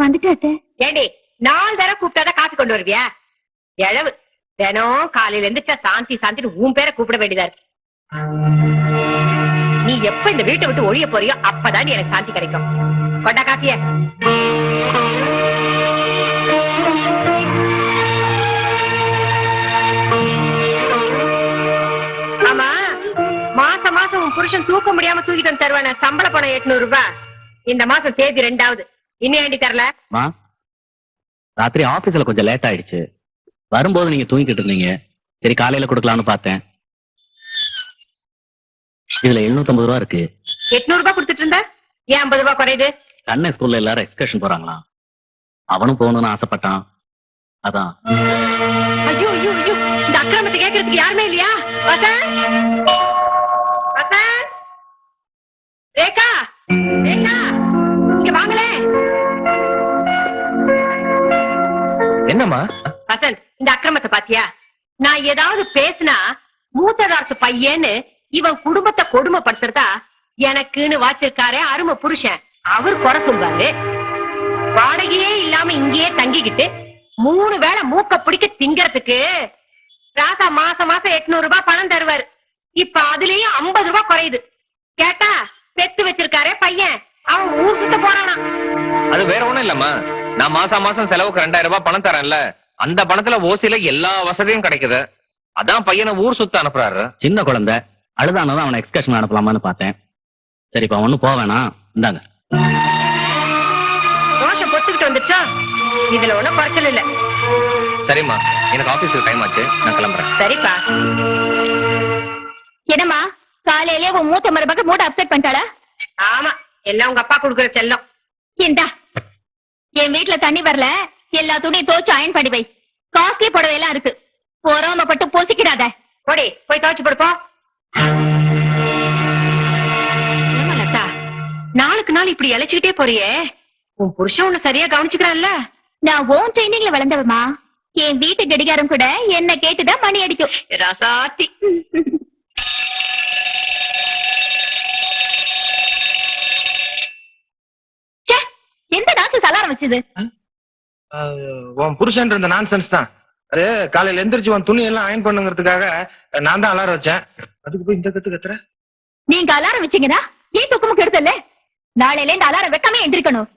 வந்துட்டு ஏண்டி 4 தடவை கூப்பிட்டாதான் காசு கொண்டு வருவியா? எழவு தினம் காலையில எந்திரிச்சா சாந்தி சாந்தின்னு உன் பேரை கூப்பிட வேண்டியதா இருக்கு. நீ எப்ப இந்த வீட்டை விட்டு ஒழிய போறியோ அப்பதான் எனக்கு சாந்தி கிடைக்கும். கொண்டா காப்பிய. ஆமா, மாசம் மாசம் உன் புருஷன் தூக்க முடியாம தூக்கிட்டு வந்து தருவான சம்பள பணம் 800 ரூபாய். இந்த மாசம் தேதி 2வது. இன்னும் ஏண்டி தரல? ராத்திரி ஆபீஸ்ல கொஞ்சம் லேட் ஆயிடுச்சு. வரும்போது நீங்க தூங்கிட்டு இருந்தீங்க. சரி காலையில கொடுக்கலாம்னு பார்த்தேன். இதுல 750 ரூபா இருக்கு. 800 ரூபாய் கொடுத்துட்டு இருந்த ஏன் 50 ரூபாய் குறையுது? கண்ணை ஸ்கூல்ல எல்லாரும் எக்ஸ்கர்ஷன் போறாங்களாம். அவனும் போகணும்னு ஆசைப்பட்டான். அதான். ஐயோ ஐயோ ஐயோ, இந்த அக்கிரமத்தை கேட்கறதுக்கு யாருமே இல்லையா? ரேகா, ரேகா, இங்க வாங்களே. என்னம்மா? வசந்த், இந்த அக்கிரமத்தை பாத்தியா? நான் ஏதாவது பேசினா மூத்ததார்த்து பையன்னு இவன் குடும்பத்தை கொடுமைப்படுத்துறதா எனக்குன்னு வாச்சிருக்காரே அருமை புருஷன், அவர் குறை சொல்வாரு. வாடகையே இல்லாம இங்கேயே தங்கிக்கிட்டு 3 வேளை மூக்க பிடிக்க திங்கறதுக்கு ராசா மாசம் மாசம் 800 ரூபாய் பணம் தருவாரு. இப்ப அதுலயும் 50 ரூபாய் குறையுது. கேட்டா பெத்து வச்சிருக்காரே பையன், அவன் ஊர் சுத்த போறானா. அது வேற ஒண்ணும் இல்லம்மா, நான் மாசம் மாசம் செலவுக்கு 2000 ரூபாய் பணம் தரேன்ல, அந்த பணத்துல ஓசில எல்லா வசதியும் கிடைக்குது. அதான் பையனை ஊர் சுத்த அனுப்புறாரு. சின்ன குழந்தை அழுதானதான் அவனை எக்ஸ்கர்ஷன் அனுப்பலாமான்னு பார்த்தேன். சரிப்பா ஒண்ணும் போவேனா, இந்தாங்க. ரோஷம் பொத்துக்கிட்டு வந்துச்சா? இதுல ஒண்ணும் குறைச்சல் இல்ல. சரிம்மா, எனக்கு ஆபீஸ்க்கு டைம் ஆச்சு, நான் கிளம்புறேன். சரிப்பா. என்னம்மா காலையிலே உன் மூத்த மருமக மூட அப்செட் பண்ணிட்டாளா? ஆமா, எல்லாம் உங்க அப்பா குடுக்குற செல்லம். ஏண்டா என் வீட்டுல தண்ணி வரல, எல்லா துணியும் தோச்சு அயன் பண்ணி வை. காஸ்ட்லி புடவை எல்லாம் இருக்கு, பொறாமப்பட்டு பூசிக்கிறாத. போடி, போய் துவைச்சு படுப்போம். லதா, நாளுக்கு நாள் இப்படி இழைச்சுக்கிட்டே போறியே, உன் புருஷன் உன்னை சரியா கவனிச்சுக்கிறான்ல? நான் ஓன் ட்ரைனிங்ல வளர்ந்தவமா, என் வீட்டு கடிகாரம் கூட என்ன கேட்டுதான் மணி அடிக்கும். ராசாத்தி. எந்த நாக்கு சலாரம் வச்சது? உன் புருஷன் இருந்த நான்சென்ஸ் தான் அது. காலையில எந்திரிச்சு உன் துணி எல்லாம் அயன் பண்ணுங்கிறதுக்காக நான் தான் அலாரம் வச்சேன். அதுக்கு போய் இந்த கத்து கத்துற. நீங்க அலாரம் வச்சீங்கன்னா ஏன் தூக்கமும் கெடுத்தல? நாளையில இந்த அலாரம் வைக்காம எந்திரிக்கணும்.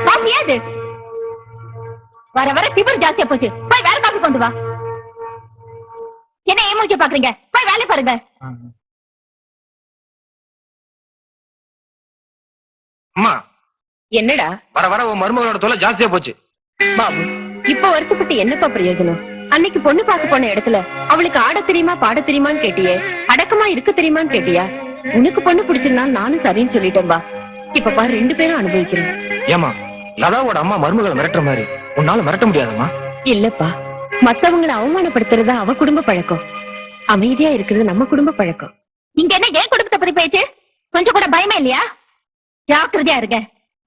காஃபியாது வர வர திமிர் ஜாஸ்தியா போச்சு. போய் வேற காஃபி கொண்டு வா. என்ன ஏமோஜி பாக்குறீங்க? போய் வேலை பாருங்க. அம்மா, என்னடா வர வர உன் மருமகளோட தொல்லை ஜாஸ்தியா போச்சு. பாபு, இப்ப வருத்தப்பட்டு என்னப்பா பிரயோஜனம்? அன்னைக்கு பொண்ணு பார்க்க போன இடத்துல அவளுக்கு ஆட தெரியுமா பாட தெரியுமான்னு கேட்டியே, அடக்கமா இருக்க தெரியுமான்னு கேட்டியா? உனக்கு பொண்ணு பிடிச்சிருந்தா நானும் சரின்னு சொல்லிட்டேன்பா. இப்ப பாரு 2 பேரும் அனுபவிக்கிறோம். ஏமா, லதாவோட அம்மா மருமகளை மிரட்டுற மாதிரி உன்னால மிரட்ட முடியாதம்மா. இல்லப்பா, மத்தவங்களை அவமானப்படுத்துறதா அவ குடும்ப பழக்கம், அமைதியா இருக்கிறது நம்ம குடும்ப பழக்கம். இங்க என்ன ஏன் குடும்பத்தை பத்தி பேச்சு? கொஞ்சம் கூட பயமா இல்லையா? ஜாக்கிரதையா இருங்க.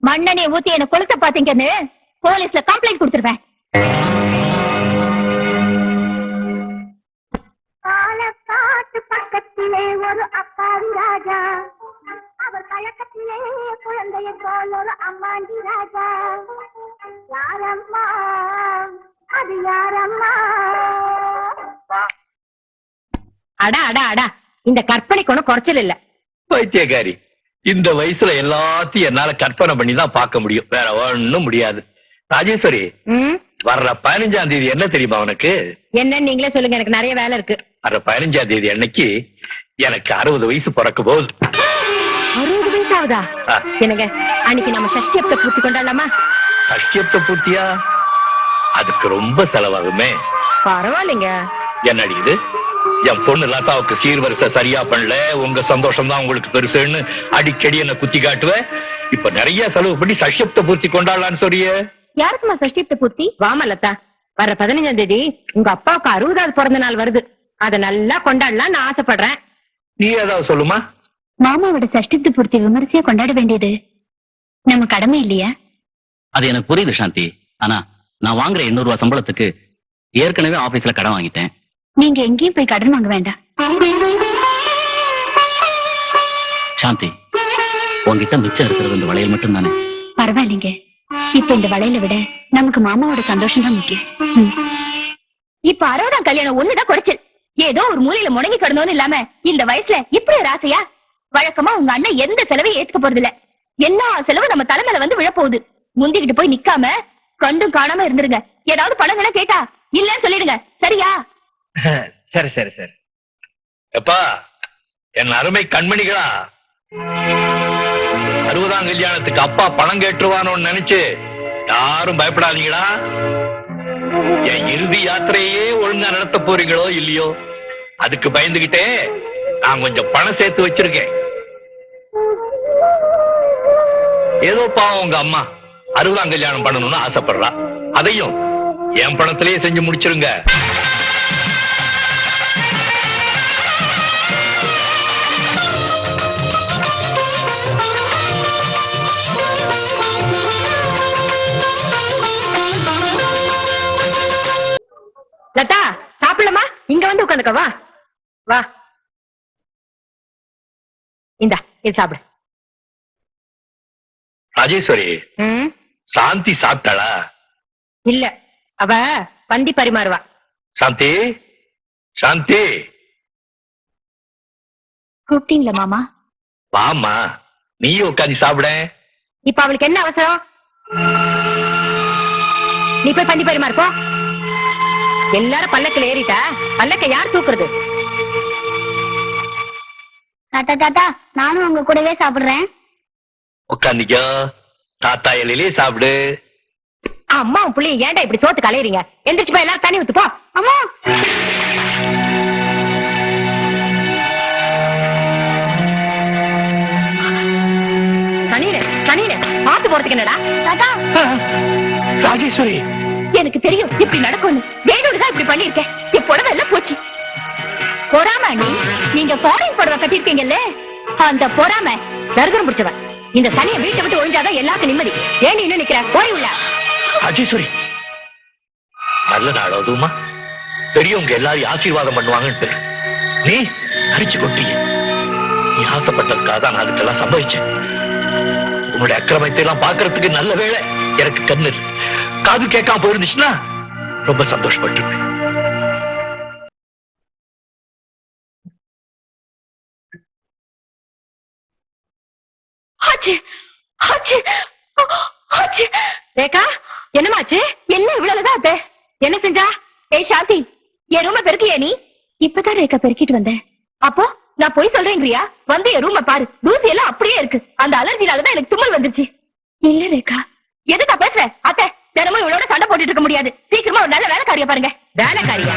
மண்ணெண்ணெய ஊத்தி என்ன கொளுத்த பாத்தீங்கன்னு போலீஸ்ல கம்ப்ளைண்ட் கொடுத்துருவேன். பாலக்காட்டு பக்கத்திலே ஒரு அப்பாவி ராஜா, அவர் பழக்கத்திலே குழந்தைய போல் ஒரு அம்மாண்டி ராஜா. யாரம்மா அது யாரம்மா? அடா அடா அடா, இந்த கற்பனைக்கு ஒன்னும் குறைச்சல் இல்ல. பைத்தியக்காரி, இந்த வயசுல எல்லாத்தையும் என்னால கற்பனை பண்ணி தான் பார்க்க முடியும், வேற ஒண்ணும் முடியாது. ராஜேஸ்வரி, வர்ற 15ஆம் தேதி என்ன தெரியுமா உனக்கு? என்ன நீங்களே சொல்லுங்க, எனக்கு நிறைய வேலை இருக்கு. வர்ற 15ஆம் தேதி அன்னைக்கு எனக்கு 60 வயசு பிறக்க போகுது. 60 வயசு ஆகுதா? என்னங்க, அன்னைக்கு நம்ம சஷ்டியப்த பூர்த்தி கொண்டாடலாமா? சஷ்டியப்த பூர்த்தியா? அதுக்கு ரொம்ப செலவாகுமே. பரவாயில்லைங்க. என்னடி இது? என் பொண்ணு லதாவுக்கு சீர்வரிசை சரியா பண்ணல, உங்க சந்தோஷம் தான் உங்களுக்கு பெருசுன்னு அடிக்கடி என்ன குத்தி காட்டுவ. இப்ப நிறைய செலவு பண்ணி சஷ்டியப்த பூர்த்தி கொண்டாடலான்னு சொல்றியே. யாருக்குமா சஷ்டியப்த பூர்த்தி? வாமா லதா, வர 15ஆம் தேதி உங்க அப்பாவுக்கு 60வது பிறந்த நாள் வருது. அத நல்லா கொண்டாடலாம் நான் ஆசைப்படுறேன். நீ ஏதாவது சொல்லுமா? மாமாவோட சஷ்டியப்த பூர்த்தி விமர்சையா கொண்டாட வேண்டியது நம்ம கடமை இல்லையா? அது எனக்கு புரியுது சாந்தி. ஆனா நான் வாங்குற 800 ரூபாய் சம்பளத்துக்கு ஏற்கனவே ஆபீஸ்ல கடன் வாங்கிட்டேன். நீங்க எங்கேயும் போய் கடன் வாங்க வேண்டாம். சாந்தி, உன்கிட்ட மிச்சம் இருக்கிறது இந்த வளையல் மட்டும் தானே? பரவாயில்லைங்க. இப்ப இந்த வளையல விட நமக்கு மாமாவோட சந்தோஷம் தான் முக்கியம். இப்ப 60ஆம் கல்யாணம் ஒண்ணுதான் குறைச்சல். ஏதோ ஒரு மூலையில முடங்கி கிடந்தோன்னு இல்லாம இந்த வயசுல இப்படி ஒரு ஆசையா? வழக்கமா உங்க அண்ணன் எந்த செலவையும் ஏத்துக்க போறது இல்ல. எல்லா செலவும் நம்ம தலைமையில வந்து விழப்போகுது. முந்திக்கிட்டு போய் நிக்காம கண்டும் காணாம இருந்துருங்க. ஏதாவது பணம் வேணா கேட்டா இல்லன்னு சொல்லிடுங்க. சரியா? சரி சரி சரி. எப்பா, என் அருமை கண்மணிகளா, 60ஆம் கல்யாணத்துக்கு அப்பா பணம் கேட்டுருவானோன்னு நினைச்சு யாரும் பயப்படாதீங்களா. என் இறுதி யாத்திரையே ஒழுங்கா நடத்த போறீங்களோ இல்லையோ, அதுக்கு பயந்துகிட்டே நான் கொஞ்சம் பணம் சேர்த்து வச்சிருக்கேன். ஏதோ பாவம் உங்க அம்மா 60ஆம் கல்யாணம் பண்ணணும்னு ஆசைப்படுறா. அதையும் என் பணத்திலேயே செஞ்சு முடிச்சிருங்க. லதா, சாப்பிடலாமா? இங்க வந்து உட்காந்துக்க. வா வா, இந்தா இது சாப்பிடு. ராஜேஸ்வரி, ம், சாந்தி சாப்பிட்டாளா? இல்ல, அவ பந்தி பரிமாறுவா. சாந்தி, சாந்தி, கூப்பிட்டீங்களா மாமா? வாமா, நீயும் உட்காந்து சாப்பிட. இப்ப அவளுக்கு என்ன அவசரம்? நீ போய் பந்தி பரிமாறு போ. எல்லாரும் பல்லக்கில் ஏறிட்டா பல்லக்க யார் தூக்குறது? தாத்தா தாத்தா, நானும் உங்க கூடவே சாப்பிடுறேன். உட்காந்துக்கோ, தாத்தா இலையிலே சாப்பிடு. அம்மா புள்ளையும் ஏன்டா இப்படி சோத்து கலையறீங்க? எந்திரிச்சு போய் எல்லாரும் தண்ணி ஊத்து போ. அம்மா, சனியில சனியில பாத்து போறதுக்கு என்னடா? தாத்தா, ராஜேஸ்வரி, எனக்கு தெரியும் இப்படி நடக்கும்னு. வேணும்னுதான் இப்படி பண்ணிருக்கேன். என் புடவை எல்லாம் போச்சு. பொறாம நீ, நீங்க ஃபாரின் புடவை கட்டிருக்கீங்கல்ல, அந்த பொறாம. தருதரம் பிடிச்சவன். இந்த சனியை வீட்டை விட்டு ஒழிஞ்சாதான் எல்லாருக்கும் நிம்மதி. ஏன் இன்னும் நிக்கிற? போய் உள்ள. ராஜேஸ்வரி, நல்ல நாள் அதுவுமா. பெரியவங்க எல்லாரும் ஆசீர்வாதம் பண்ணுவாங்கன்னு நீ அரிச்சு கொட்டிய. நீ ஆசைப்பட்டதுக்காக தான் நான் அதுக்கெல்லாம் சம்பவிச்சேன். உன்னுடைய அக்கிரமத்தை எல்லாம் பாக்குறதுக்கு நல்ல வேளை எனக்கு கண்ணு காது கேட்காம போயிருந்துச்சுன்னா ரொம்ப சந்தோஷப்பட்டிருப்பேன். ஆச்சு, ஆச்சு, ஆச்சு. ரேகா, என்னமாச்சு? என்ன இவ்வளவுதான் அத்தை? என்ன செஞ்சா? ஏய் சாந்தி, என் ரூம பெருக்கியா நீ? இப்பதான் ரேக்கா பெருக்கிட்டு வந்தேன். அப்போ நான் போய் சொல்றேங்கிறியா? வந்து என் ரூம பாரு, தூசி எல்லாம் அப்படியே இருக்கு. அந்த அலர்ஜினாலதான் எனக்கு தும்மல் வந்துச்சு. இல்ல ரேக்கா. எதுக்கா பேசுற அத்தை? தினமும் இவளோட சண்டை போட்டுட்டு இருக்க முடியாது. சீக்கிரமா ஒரு நல்ல வேலைக்காரியா பாருங்க. வேலைக்காரியா?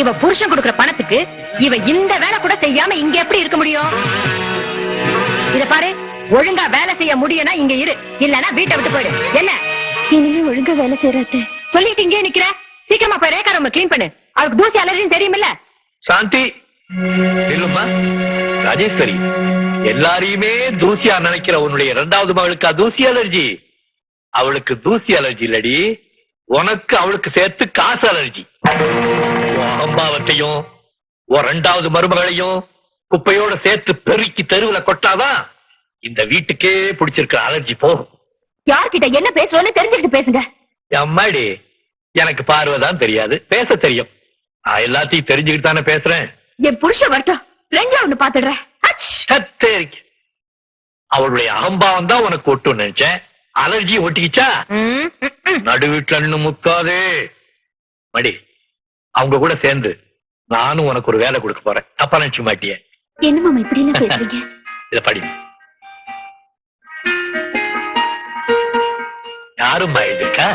இவ புருஷன் கொடுக்கிற பணத்துக்கு இவ இந்த வேலை கூட செய்யாம இங்க எப்படி இருக்க முடியும்? இத பாரு, ஒழுங்கா வேலை செய்ய முடியும்னா இங்க இரு, இல்லன்னா வீட்டை விட்டு போயிடு. என்ன? இனிமே ஒழுங்கா வேலை செய்யறது. சொல்லிட்டு இங்கே நிக்கிற? சீக்கிரமா போய் ரேகா ரூம் கிளீன் பண்ணு. அவளுக்கு தூசி அலர்ஜின்னு தெரியுமில்ல? சாந்தி, இல்லம்மா. ராஜேஸ்வரி, எல்லாரையுமே தூசியா நினைக்கிற உன்னுடைய 2வது மகளுக்கா தூசி அலர்ஜி? அவளுக்கு தூசி அலர்ஜி இல்லடி, உனக்கு அவளுக்கு சேர்த்து காசு அலர்ஜி. அம்பாவத்தையும் 2வது மருமகளையும் குப்பையோட சேர்த்து பெருக்கி தெருவுல கொட்டாதான் இந்த வீட்டுக்கே பிடிச்சிருக்கிற அலர்ஜி போகும். யார்கிட்ட என்ன பேசுறோன்னு தெரிஞ்சுக்கிட்டு பேசுங்க. அம்மாடி, எனக்கு பார்வைதான் தெரியாது, பேச தெரியும். நான் எல்லாத்தையும் தெரிஞ்சுக்கிட்டு தானே பேசுறேன். என் புருஷன் வரட்டும், 2ல ஒண்ணு பாத்துடுறேன். கத்தேரிக்க. அவளுடைய அகம்பாவம் தான் உனக்கு ஒட்டும் நினைச்சேன். அலர்ஜி ஒட்டிக்கிச்சா? நடு வீட்டுல நின்னு முக்காதே. மடி, அவங்க கூட சேர்ந்து நானும் உனக்கு ஒரு வேலை கொடுக்க போறேன். தப்பா நினைச்சுக்க மாட்டிய? என்ன மாமா இப்படி எல்லாம் பேசுறீங்க? இத படி. யாரும் எழுதிருக்கா?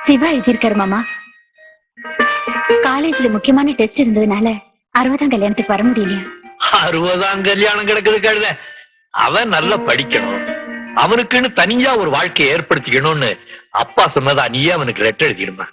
சிவா எழுதியிருக்காரு மாமா. காலேஜ்ல முக்கியமான டெஸ்ட் இருந்ததுனால 60ஆம் கல்யாணத்துக்கு வர முடியலையா? 60ஆம் கல்யாணம் கிடக்குது கழுத. அவன் நல்லா படிக்கணும், அவனுக்குன்னு தனியா ஒரு வாழ்க்கையை ஏற்படுத்திக்கணும்னு அப்பா சொன்னதா நீயே அவனுக்கு லெட்டர் எழுதிடுமா?